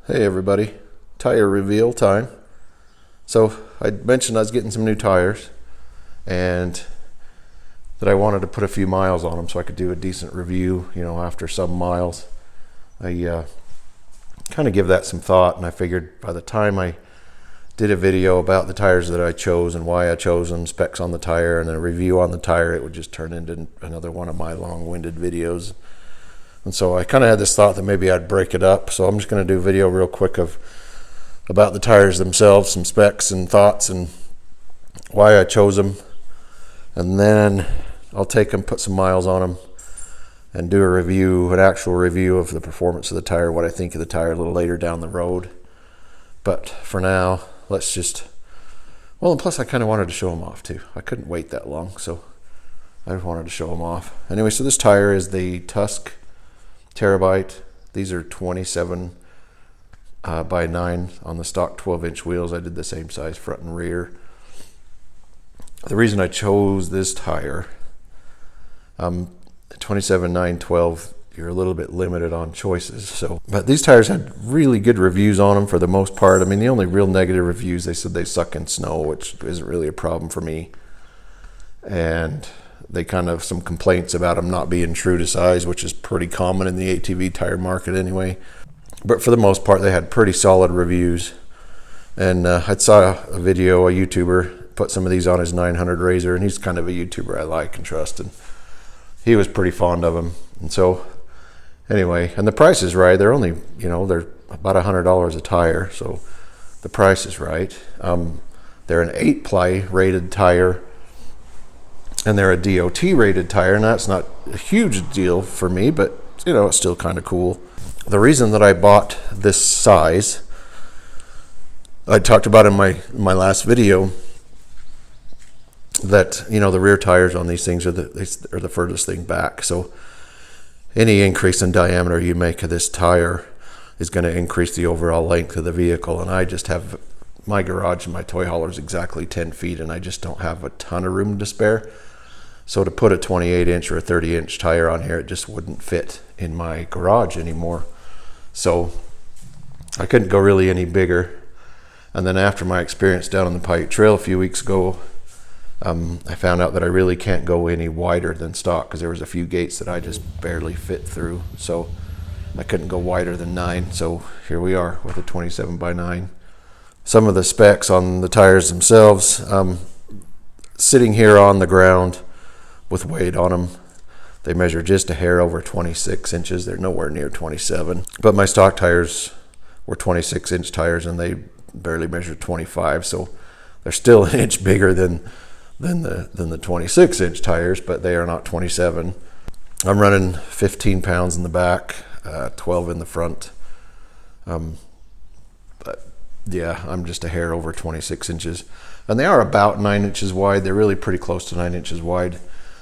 Hey everybody, tire reveal time. So I mentioned I was getting some new tires and that I wanted to put a few miles on them so I could do a decent review, after some miles. I kind of give that some thought, and I figured by the time I did a video about the tires that I chose and why I chose them, specs on the tire, and a review on the tire, it would just turn into another one of my long-winded videos. And so I kind of had this thought that maybe I'd break it up. So I'm just going to do a video real quick about the tires themselves, some specs and thoughts and why I chose them. And then I'll take them, put some miles on them, and do an actual review of the performance of the tire, what I think of the tire a little later down the road. But for now, and plus I kind of wanted to show them off too. I couldn't wait that long, so I just wanted to show them off. Anyway, so this tire is the Tusk Terrabite. These are 27 by 9 on the stock 12-inch wheels. I did the same size front and rear. The reason I chose this tire, 27, 9, 12, you're a little bit limited on choices. But these tires had really good reviews on them for the most part. I mean, the only real negative reviews, they said they suck in snow, which isn't really a problem for me. And they kind of some complaints about them not being true to size, which is pretty common in the ATV tire market anyway. But for the most part, they had pretty solid reviews. And I saw a video, a YouTuber put some of these on his 900 Razor, and he's kind of a YouTuber I like and trust, and he was pretty fond of them. And so anyway, and the price is right. They're only, they're about $100 a tire, so the price is right. They're an 8-ply rated tire, and they're a DOT rated tire, and that's not a huge deal for me, but it's still kind of cool. The reason that I bought this size, I talked about in my last video, that the rear tires on these things are the furthest thing back. So any increase in diameter you make of this tire is going to increase the overall length of the vehicle. And I just have my garage and my toy hauler is exactly 10 feet, and I just don't have a ton of room to spare. So to put a 28-inch or a 30-inch tire on here, it just wouldn't fit in my garage anymore. So I couldn't go really any bigger. And then after my experience down on the Paiute Trail a few weeks ago, I found out that I really can't go any wider than stock, because there was a few gates that I just barely fit through. So I couldn't go wider than 9. So here we are with a 27 by 9. Some of the specs on the tires themselves, sitting here on the ground with weight on them, they measure just a hair over 26 inches. They're nowhere near 27. But my stock tires were 26-inch tires, and they barely measured 25. So they're still an inch bigger than the 26-inch tires, but they are not 27. I'm running 15 pounds in the back, 12 in the front. But yeah, I'm just a hair over 26 inches. And they are about 9 inches wide. They're really pretty close to 9 inches wide.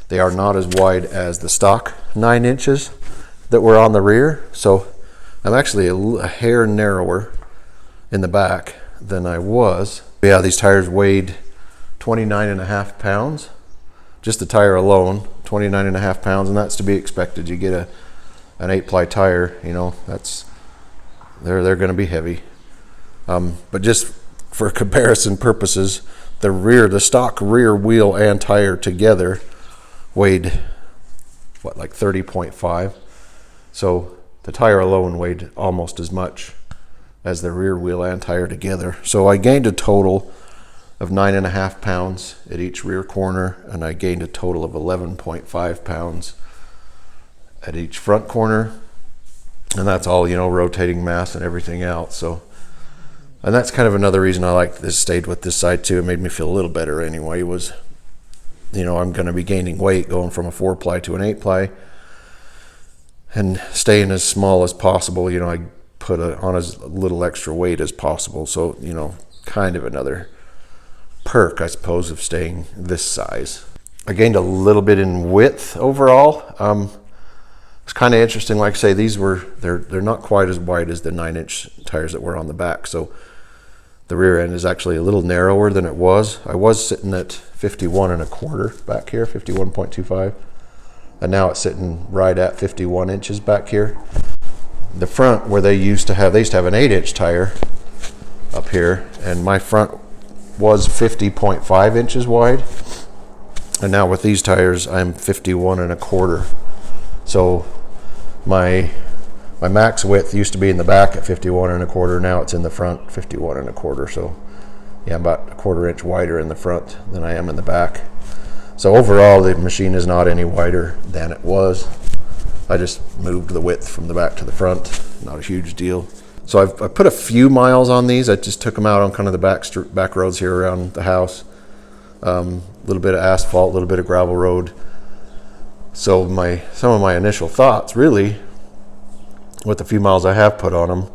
They are not as wide as the stock 9 inches that were on the rear. So I'm actually a hair narrower in the back than I was. Yeah, these tires weighed 29.5 pounds. Just the tire alone, 29.5 pounds, and that's to be expected. You get an 8-ply tire, they're going to be heavy. But just for comparison purposes, the stock rear wheel and tire together weighed like 30.5. So the tire alone weighed almost as much as the rear wheel and tire together. So I gained a total of 9.5 pounds at each rear corner, and I gained a total of 11.5 pounds at each front corner, and that's all rotating mass and everything else. So, and that's kind of another reason I stayed with this side too. It made me feel a little better anyway, was I'm going to be gaining weight going from a 4-ply to an 8-ply and staying as small as possible. I put on as little extra weight as possible. So kind of another perk, I suppose, of staying this size. I gained a little bit in width overall. It's kind of interesting. Like I say, they're not quite as wide as the 9-inch tires that were on the back. So the rear end is actually a little narrower than it was. I was sitting at 51.25 back here, 51.25, and now it's sitting right at 51 inches back here. the front where they used to have an 8-inch tire up here, and my front was 50.5 inches wide, and now with these tires I'm 51 and a quarter. So my max width used to be in the back at 51 and a quarter. Now it's in the front 51 and a quarter. So yeah, about a quarter inch wider in the front than I am in the back. So overall, the machine is not any wider than it was. I just moved the width from the back to the front. Not a huge deal. So I've put a few miles on these. I just took them out on kind of the back roads here around the house. A little bit of asphalt, a little bit of gravel road. So some of my initial thoughts, really, with the few miles I have put on them,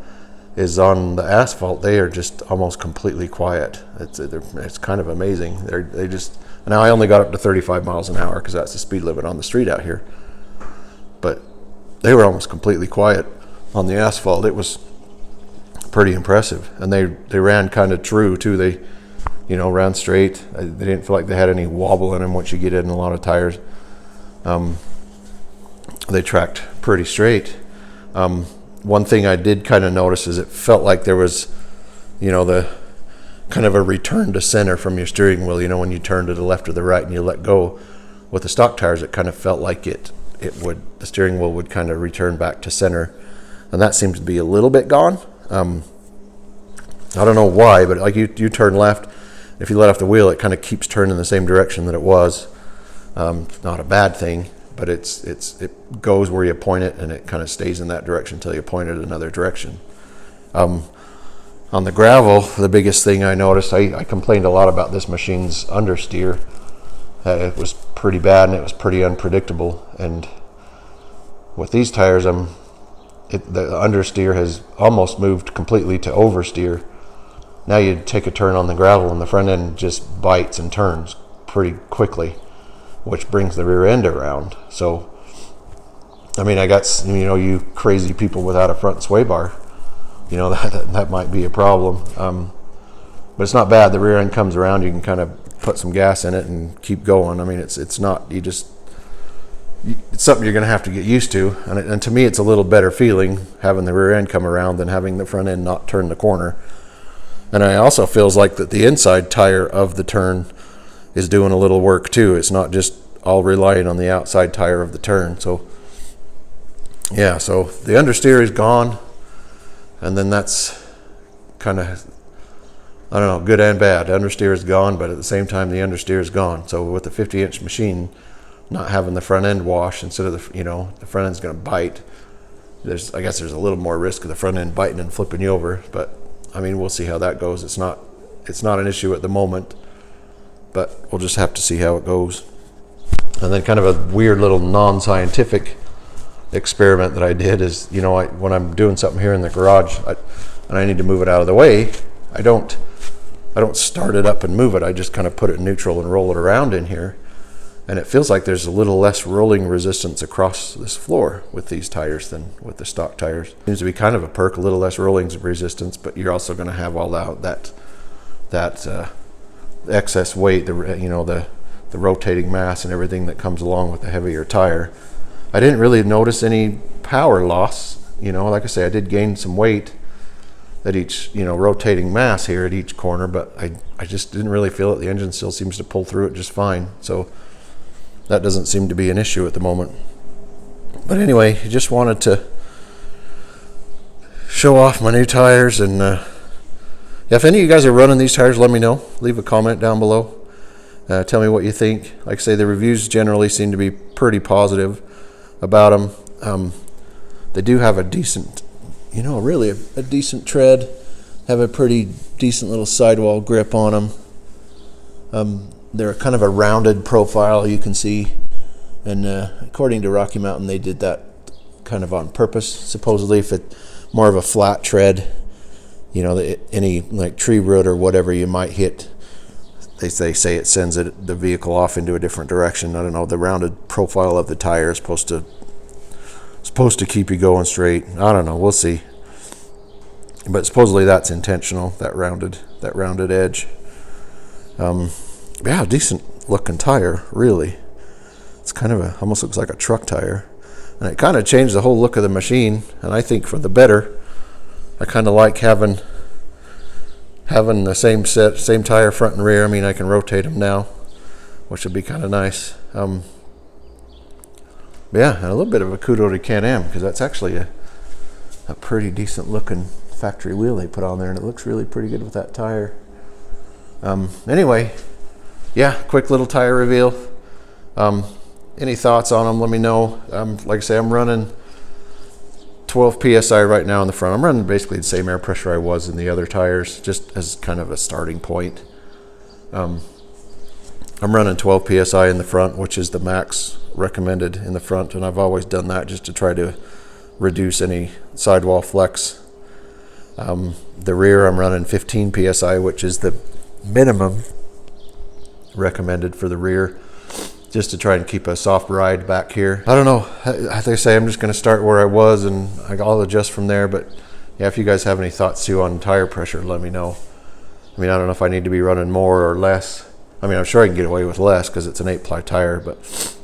is on the asphalt. They are just almost completely quiet. It's kind of amazing. They just, now I only got up to 35 miles an hour because that's the speed limit on the street out here. But they were almost completely quiet on the asphalt. It was pretty impressive, and they ran kind of true too. They ran straight. They didn't feel like they had any wobble in them once you get in a lot of tires. They tracked pretty straight. One thing I did kind of notice is it felt like there was the kind of a return to center from your steering wheel. When you turn to the left or the right and you let go. With the stock tires, it kind of felt like the steering wheel would kind of return back to center, and that seems to be a little bit gone. I don't know why, but like you turn left, if you let off the wheel, it kind of keeps turning the same direction that it was. Not a bad thing, but it goes where you point it, and it kind of stays in that direction until you point it another direction. On the gravel, the biggest thing I noticed, I complained a lot about this machine's understeer. It was pretty bad and it was pretty unpredictable. And with these tires, the understeer has almost moved completely to oversteer. Now you take a turn on the gravel and the front end just bites and turns pretty quickly, which brings the rear end around. So, I mean, I got, you crazy people without a front sway bar, that might be a problem. But it's not bad. The rear end comes around. You can kind of put some gas in it and keep going. I mean, it's not, it's something you're going to have to get used to. And to me, it's a little better feeling having the rear end come around than having the front end not turn the corner. And it also feels like that the inside tire of the turn is doing a little work too. It's not just all relying on the outside tire of the turn. So yeah, so the understeer is gone, and then that's kind of, I don't know, good and bad. Understeer is gone, but at the same time the understeer is gone. So with the 50-inch machine, not having the front end wash, instead of the front end's going to bite, I guess there's a little more risk of the front end biting and flipping you over. But I mean, we'll see how that goes. It's not an issue at the moment, but we'll just have to see how it goes. And then kind of a weird little non-scientific experiment that I did is, when I'm doing something here in the garage and I need to move it out of the way, I don't start it up and move it. I just kind of put it in neutral and roll it around in here. And it feels like there's a little less rolling resistance across this floor with these tires than with the stock tires. Seems to be kind of a perk, a little less rolling resistance, but you're also going to have all that excess weight, the rotating mass and everything that comes along with the heavier tire. I didn't really notice any power loss. Like I say, I did gain some weight at each, rotating mass here at each corner, but I just didn't really feel it. The engine still seems to pull through it just fine. So that doesn't seem to be an issue at the moment. But anyway, just wanted to show off my new tires. And if any of you guys are running these tires, let me know. Leave a comment down below. Tell me what you think. Like I say, the reviews generally seem to be pretty positive about them. They do have a decent, really a decent tread. Have a pretty decent little sidewall grip on them. They're kind of a rounded profile, you can see. And according to Rocky Mountain, they did that kind of on purpose. Supposedly, if it's more of a flat tread, any like tree root or whatever you might hit, they say it sends the vehicle off into a different direction. I don't know. The rounded profile of the tire is supposed to keep you going straight. I don't know. We'll see. But supposedly that's intentional. That rounded edge. Decent looking tire, really. It's kind of almost looks like a truck tire. And it kind of changed the whole look of the machine, and I think for the better. I kind of like having the same tire front and rear. I mean, I can rotate them now, which would be kind of nice. Yeah, and a little bit of a kudo to Can-Am, because that's actually a pretty decent looking factory wheel they put on there, and it looks really pretty good with that tire. Anyway, yeah, quick little tire reveal. Any thoughts on them, let me know. Like I say, I'm running 12 PSI right now in the front. I'm running basically the same air pressure I was in the other tires, just as kind of a starting point. I'm running 12 PSI in the front, which is the max recommended in the front, and I've always done that just to try to reduce any sidewall flex. The rear, I'm running 15 PSI, which is the minimum recommended for the rear, just to try and keep a soft ride back here. I don't know, as I say, I'm just going to start where I was and I'll adjust from there. But yeah, if you guys have any thoughts too on tire pressure, let me know. I mean, I don't know if I need to be running more or less. I mean, I'm sure I can get away with less because it's an 8-ply tire, but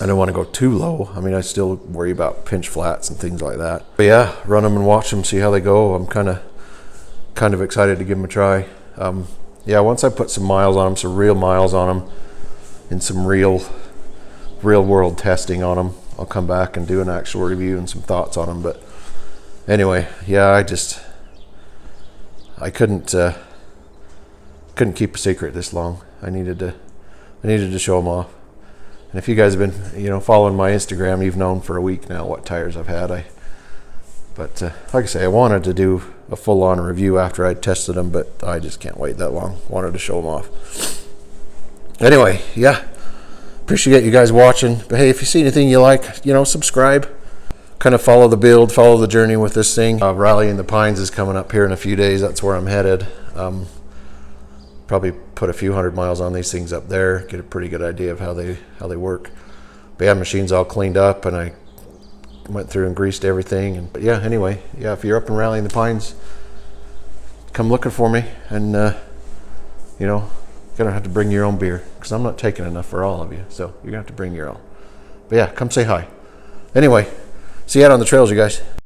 I don't want to go too low. I mean, I still worry about pinch flats and things like that. But yeah, run them and watch them, see how they go. I'm kind of excited to give them a try. Yeah, once I put some miles on them, some real miles on them, and some real world testing on them, I'll come back and do an actual review and some thoughts on them. But anyway, yeah, I couldn't keep a secret this long. I needed to show them off. And if you guys have been, following my Instagram, you've known for a week now what tires I've had. But like I say, I wanted to do a full-on review after I tested them, but I just can't wait that long. Wanted to show them off. Anyway, yeah, appreciate you guys watching. But hey, if you see anything you like, subscribe. Kind of follow the build, follow the journey with this thing. Rallying the Pines is coming up here in a few days. That's where I'm headed. Probably put a few 100 miles on these things up there, get a pretty good idea of how they work. But yeah, machine's all cleaned up, and I went through and greased everything. But yeah, anyway, yeah, if you're up and Rallying the Pines, come looking for me, and you're gonna have to bring your own beer, because I'm not taking enough for all of you, so you're gonna have to bring your own. But yeah, come say hi. Anyway, see you out on the trails, you guys.